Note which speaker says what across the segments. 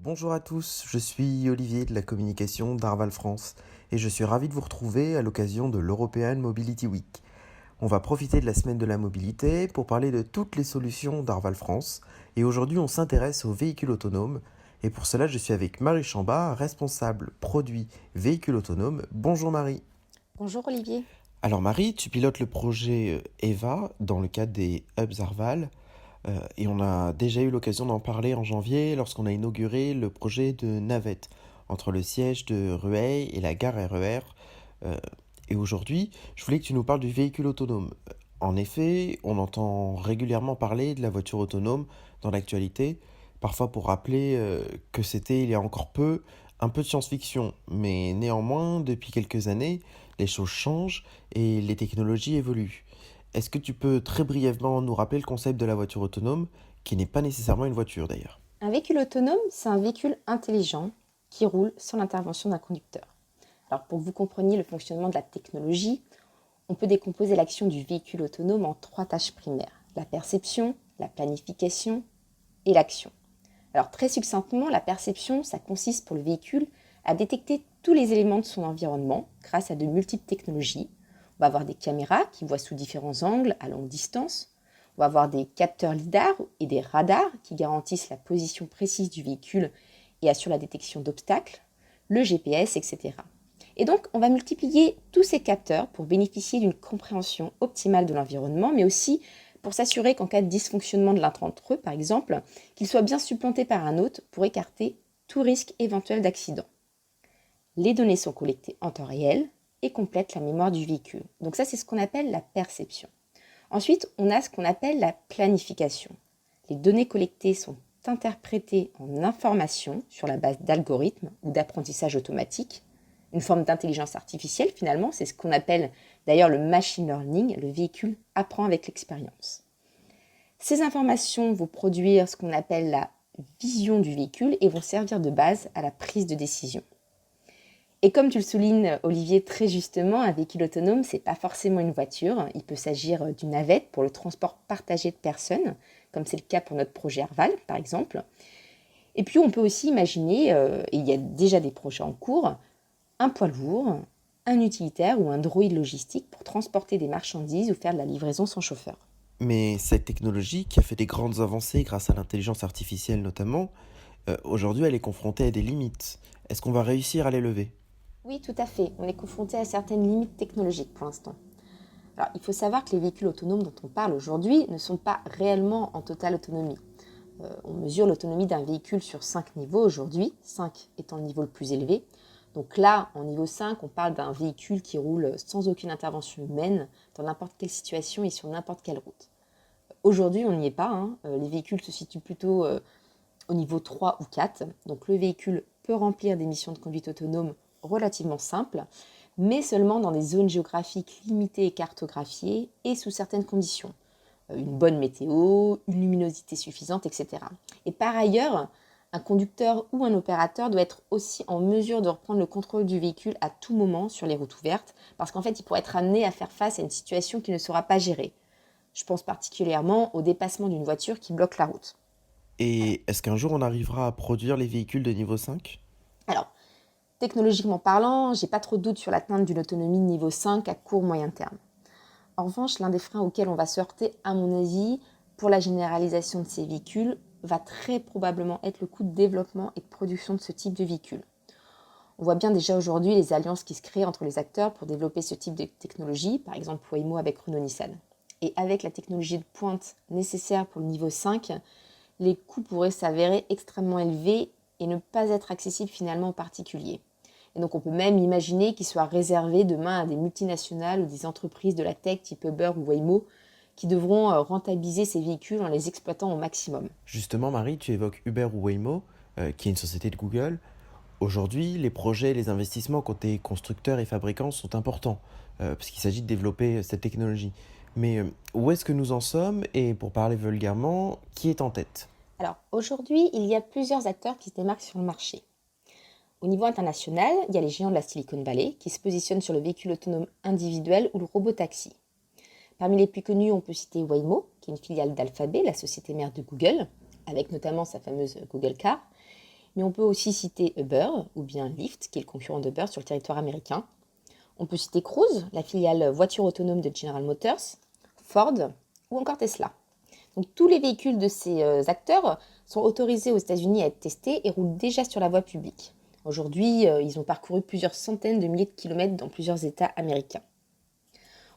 Speaker 1: Bonjour à tous, je suis Olivier de la communication d'Arval France et je suis ravi de vous retrouver à l'occasion de l'European Mobility Week. On va profiter de la semaine de la mobilité pour parler de toutes les solutions d'Arval France et aujourd'hui on s'intéresse aux véhicules autonomes et pour cela je suis avec Marie Chambard, responsable produit véhicules autonomes. Bonjour Marie.
Speaker 2: Bonjour Olivier.
Speaker 1: Alors Marie, tu pilotes le projet EVA dans le cadre des Hubs Arval. Et on a déjà eu l'occasion d'en parler en janvier lorsqu'on a inauguré le projet de navette entre le siège de Rueil et la gare RER. Euh, et aujourd'hui, je voulais que tu nous parles du véhicule autonome. En effet, on entend régulièrement parler de la voiture autonome dans l'actualité, parfois pour rappeler que c'était il y a encore peu un peu de science-fiction. Mais néanmoins, depuis quelques années, les choses changent et les technologies évoluent. Est-ce que tu peux très brièvement nous rappeler le concept de la voiture autonome, qui n'est pas nécessairement une voiture d'ailleurs?
Speaker 2: Un véhicule autonome, c'est un véhicule intelligent qui roule sans l'intervention d'un conducteur. Alors pour que vous compreniez le fonctionnement de la technologie, on peut décomposer l'action du véhicule autonome en trois tâches primaires: la perception, la planification et l'action. Alors très succinctement, la perception, ça consiste pour le véhicule à détecter tous les éléments de son environnement grâce à de multiples technologies. On va avoir des caméras qui voient sous différents angles à longue distance. On va avoir des capteurs lidar et des radars qui garantissent la position précise du véhicule et assurent la détection d'obstacles, le GPS, etc. Et donc, on va multiplier tous ces capteurs pour bénéficier d'une compréhension optimale de l'environnement, mais aussi pour s'assurer qu'en cas de dysfonctionnement de l'un d'entre eux, par exemple, qu'il soit bien supplanté par un autre pour écarter tout risque éventuel d'accident. Les données sont collectées en temps réel et complètent la mémoire du véhicule. Donc ça, c'est ce qu'on appelle la perception. Ensuite, on a ce qu'on appelle la planification. Les données collectées sont interprétées en informations sur la base d'algorithmes ou d'apprentissage automatique, une forme d'intelligence artificielle finalement, c'est ce qu'on appelle d'ailleurs le machine learning, le véhicule apprend avec l'expérience. Ces informations vont produire ce qu'on appelle la vision du véhicule et vont servir de base à la prise de décision. Et comme tu le soulignes, Olivier, très justement, un véhicule autonome, c'est pas forcément une voiture. Il peut s'agir d'une navette pour le transport partagé de personnes, comme c'est le cas pour notre projet Arval, par exemple. Et puis, on peut aussi imaginer, et il y a déjà des projets en cours, un poids lourd, un utilitaire ou un droïde logistique pour transporter des marchandises ou faire de la livraison sans chauffeur.
Speaker 1: Mais cette technologie, qui a fait des grandes avancées grâce à l'intelligence artificielle notamment, aujourd'hui elle est confrontée à des limites. Est-ce qu'on va réussir à les lever?
Speaker 2: Oui, tout à fait. On est confronté à certaines limites technologiques pour l'instant. Alors, il faut savoir que les véhicules autonomes dont on parle aujourd'hui ne sont pas réellement en totale autonomie. On mesure l'autonomie d'un véhicule sur 5 niveaux aujourd'hui, 5 étant le niveau le plus élevé. Donc là, en niveau 5, on parle d'un véhicule qui roule sans aucune intervention humaine, dans n'importe quelle situation et sur n'importe quelle route. Aujourd'hui, on n'y est pas, hein. Les véhicules se situent plutôt au niveau 3 ou 4. Donc le véhicule peut remplir des missions de conduite autonome relativement simples, mais seulement dans des zones géographiques limitées et cartographiées et sous certaines conditions. Une bonne météo, une luminosité suffisante, etc. Et par ailleurs, un conducteur ou un opérateur doit être aussi en mesure de reprendre le contrôle du véhicule à tout moment sur les routes ouvertes, parce qu'en fait, il pourrait être amené à faire face à une situation qu'il ne saura pas gérer. Je pense particulièrement au dépassement d'une voiture qui bloque la route.
Speaker 1: Et est-ce qu'un jour on arrivera à produire les véhicules de niveau 5?
Speaker 2: Alors, technologiquement parlant, j'ai pas trop de doute sur l'atteinte d'une autonomie de niveau 5 à court moyen terme. En revanche, l'un des freins auxquels on va se heurter, à mon avis, pour la généralisation de ces véhicules, va très probablement être le coût de développement et de production de ce type de véhicule. On voit bien déjà aujourd'hui les alliances qui se créent entre les acteurs pour développer ce type de technologie, par exemple Waymo avec Renault-Nissan. Et avec la technologie de pointe nécessaire pour le niveau 5, les coûts pourraient s'avérer extrêmement élevés et ne pas être accessibles finalement aux particuliers. Et donc on peut même imaginer qu'ils soient réservés demain à des multinationales ou des entreprises de la tech type Uber ou Waymo qui devront rentabiliser ces véhicules en les exploitant au maximum.
Speaker 1: Justement Marie, tu évoques Uber ou Waymo, qui est une société de Google. Aujourd'hui, les projets et les investissements côté constructeurs et fabricants sont importants, parce qu'il s'agit de développer cette technologie. Mais où est-ce que nous en sommes et pour parler vulgairement, qui est en tête?
Speaker 2: Alors aujourd'hui, il y a plusieurs acteurs qui se démarquent sur le marché. Au niveau international, il y a les géants de la Silicon Valley qui se positionnent sur le véhicule autonome individuel ou le robotaxi. Parmi les plus connus, on peut citer Waymo, qui est une filiale d'Alphabet, la société mère de Google, avec notamment sa fameuse Google Car. Mais on peut aussi citer Uber ou bien Lyft, qui est le concurrent d'Uber sur le territoire américain. On peut citer Cruise, la filiale voiture autonome de General Motors, Ford ou encore Tesla. Donc tous les véhicules de ces acteurs sont autorisés aux États-Unis à être testés et roulent déjà sur la voie publique. Aujourd'hui, ils ont parcouru plusieurs centaines de milliers de kilomètres dans plusieurs États américains.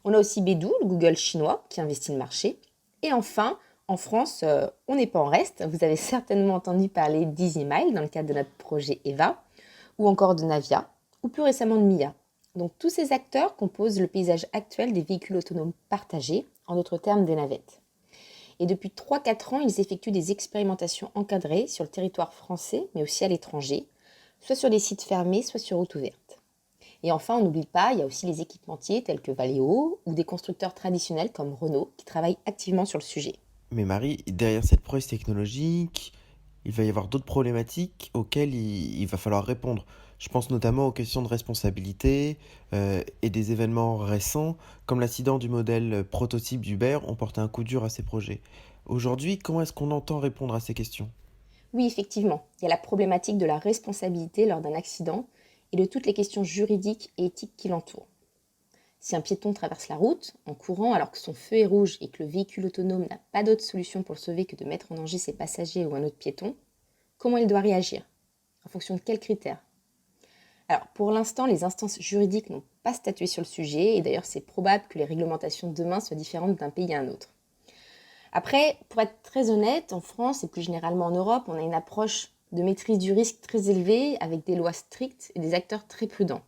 Speaker 2: On a aussi Bédou, le Google chinois, qui investit le marché. Et enfin, en France, on n'est pas en reste. Vous avez certainement entendu parler d'EasyMile dans le cadre de notre projet EVA, ou encore de Navia, ou plus récemment de Mia. Donc tous ces acteurs composent le paysage actuel des véhicules autonomes partagés, en d'autres termes des navettes. Et depuis 3-4 ans, ils effectuent des expérimentations encadrées sur le territoire français, mais aussi à l'étranger, soit sur des sites fermés, soit sur route ouverte. Et enfin, on n'oublie pas, il y a aussi les équipementiers tels que Valeo ou des constructeurs traditionnels comme Renault qui travaillent activement sur le sujet.
Speaker 1: Mais Marie, derrière cette prouesse technologique, il va y avoir d'autres problématiques auxquelles il va falloir répondre. Je pense notamment aux questions de responsabilité et des événements récents, comme l'accident du modèle prototype d'Uber, ont porté un coup dur à ces projets. Aujourd'hui, comment est-ce qu'on entend répondre à ces questions?
Speaker 2: Oui, effectivement, il y a la problématique de la responsabilité lors d'un accident et de toutes les questions juridiques et éthiques qui l'entourent. Si un piéton traverse la route en courant alors que son feu est rouge et que le véhicule autonome n'a pas d'autre solution pour le sauver que de mettre en danger ses passagers ou un autre piéton, comment il doit réagir? En fonction de quels critères? Alors, pour l'instant, les instances juridiques n'ont pas statué sur le sujet et d'ailleurs, c'est probable que les réglementations de demain soient différentes d'un pays à un autre. Après, pour être très honnête, en France et plus généralement en Europe, on a une approche de maîtrise du risque très élevée avec des lois strictes et des acteurs très prudents.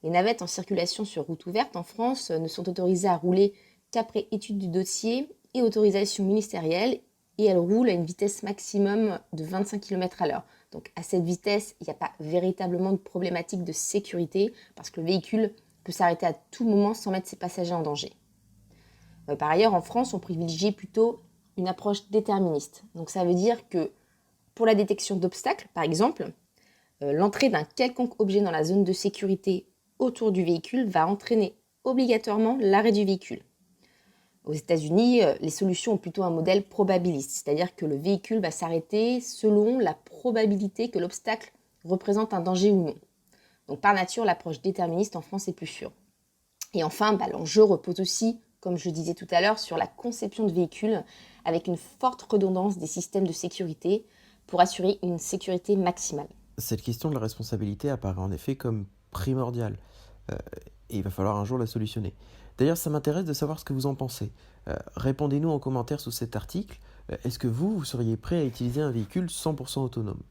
Speaker 2: Les navettes en circulation sur route ouverte en France ne sont autorisées à rouler qu'après étude du dossier et autorisation ministérielle et elles roulent à une vitesse maximum de 25 km à l'heure. Donc à cette vitesse, il n'y a pas véritablement de problématique de sécurité parce que le véhicule peut s'arrêter à tout moment sans mettre ses passagers en danger. Par ailleurs, en France, on privilégie plutôt une approche déterministe. Donc ça veut dire que pour la détection d'obstacles, par exemple, l'entrée d'un quelconque objet dans la zone de sécurité autour du véhicule va entraîner obligatoirement l'arrêt du véhicule. Aux États-Unis, les solutions ont plutôt un modèle probabiliste, c'est-à-dire que le véhicule va s'arrêter selon la probabilité que l'obstacle représente un danger ou non. Donc par nature, l'approche déterministe en France est plus sûre. Et enfin, l'enjeu repose aussi, comme je disais tout à l'heure, sur la conception de véhicules avec une forte redondance des systèmes de sécurité pour assurer une sécurité maximale.
Speaker 1: Cette question de la responsabilité apparaît en effet comme primordiale. Euh, et il va falloir un jour la solutionner. D'ailleurs, ça m'intéresse de savoir ce que vous en pensez. Répondez-nous en commentaire sous cet article. Est-ce que vous seriez prêt à utiliser un véhicule 100% autonome?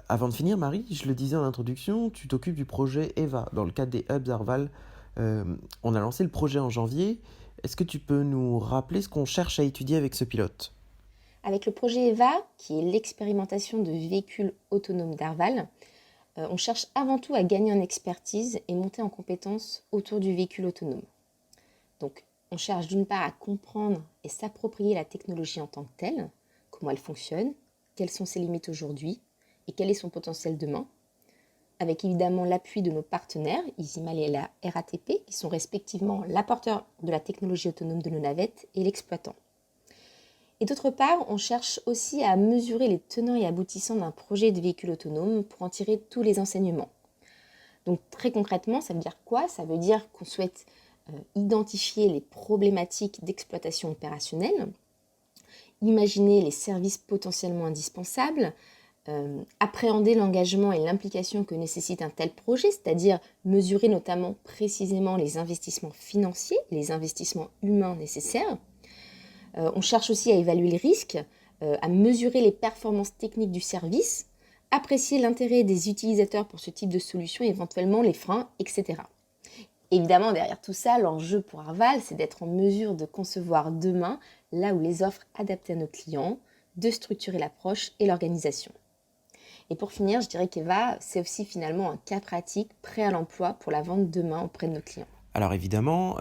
Speaker 1: Avant de finir, Marie, je le disais en introduction, tu t'occupes du projet EVA dans le cadre des Hubs Arval. On a lancé le projet en janvier. Est-ce que tu peux nous rappeler ce qu'on cherche à étudier avec ce pilote?
Speaker 2: Avec le projet EVA, qui est l'expérimentation de véhicules autonomes d'Arval, on cherche avant tout à gagner en expertise et monter en compétences autour du véhicule autonome. Donc, on cherche d'une part à comprendre et s'approprier la technologie en tant que telle, comment elle fonctionne, quelles sont ses limites aujourd'hui et quel est son potentiel demain, avec évidemment l'appui de nos partenaires, EasyMile et la RATP, qui sont respectivement l'apporteur de la technologie autonome de nos navettes et l'exploitant. Et d'autre part, on cherche aussi à mesurer les tenants et aboutissants d'un projet de véhicule autonome pour en tirer tous les enseignements. Donc très concrètement, ça veut dire quoi? Ça veut dire qu'on souhaite identifier les problématiques d'exploitation opérationnelle, imaginer les services potentiellement indispensables, appréhender l'engagement et l'implication que nécessite un tel projet, c'est-à-dire mesurer notamment précisément les investissements financiers, les investissements humains nécessaires. On cherche aussi à évaluer les risques, à mesurer les performances techniques du service, apprécier l'intérêt des utilisateurs pour ce type de solution, éventuellement les freins, etc. Évidemment, derrière tout ça, l'enjeu pour Arval, c'est d'être en mesure de concevoir demain là où les offres adaptées à nos clients, de structurer l'approche et l'organisation. Et pour finir, je dirais qu'EVA, c'est aussi finalement un cas pratique prêt à l'emploi pour la vente demain auprès de nos clients.
Speaker 1: Alors évidemment,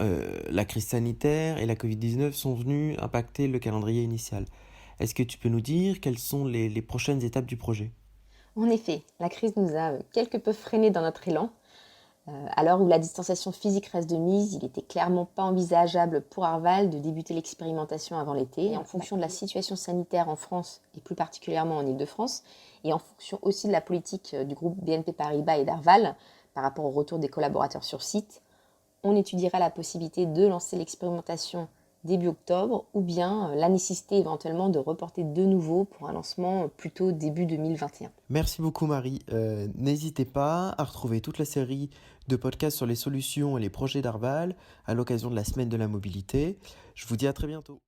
Speaker 1: la crise sanitaire et la Covid-19 sont venues impacter le calendrier initial. Est-ce que tu peux nous dire quelles sont les prochaines étapes du projet?
Speaker 2: En effet, la crise nous a quelque peu freinés dans notre élan. À l'heure où la distanciation physique reste de mise, il n'était clairement pas envisageable pour Arval de débuter l'expérimentation avant l'été. Et en fonction de la situation sanitaire en France, et plus particulièrement en Île-de-France, et en fonction aussi de la politique du groupe BNP Paribas et d'Arval par rapport au retour des collaborateurs sur site, on étudiera la possibilité de lancer l'expérimentation début octobre ou bien la nécessité éventuellement de reporter de nouveau pour un lancement plutôt début 2021.
Speaker 1: Merci beaucoup Marie. N'hésitez pas à retrouver toute la série de podcasts sur les solutions et les projets d'Arval à l'occasion de la semaine de la mobilité. Je vous dis à très bientôt.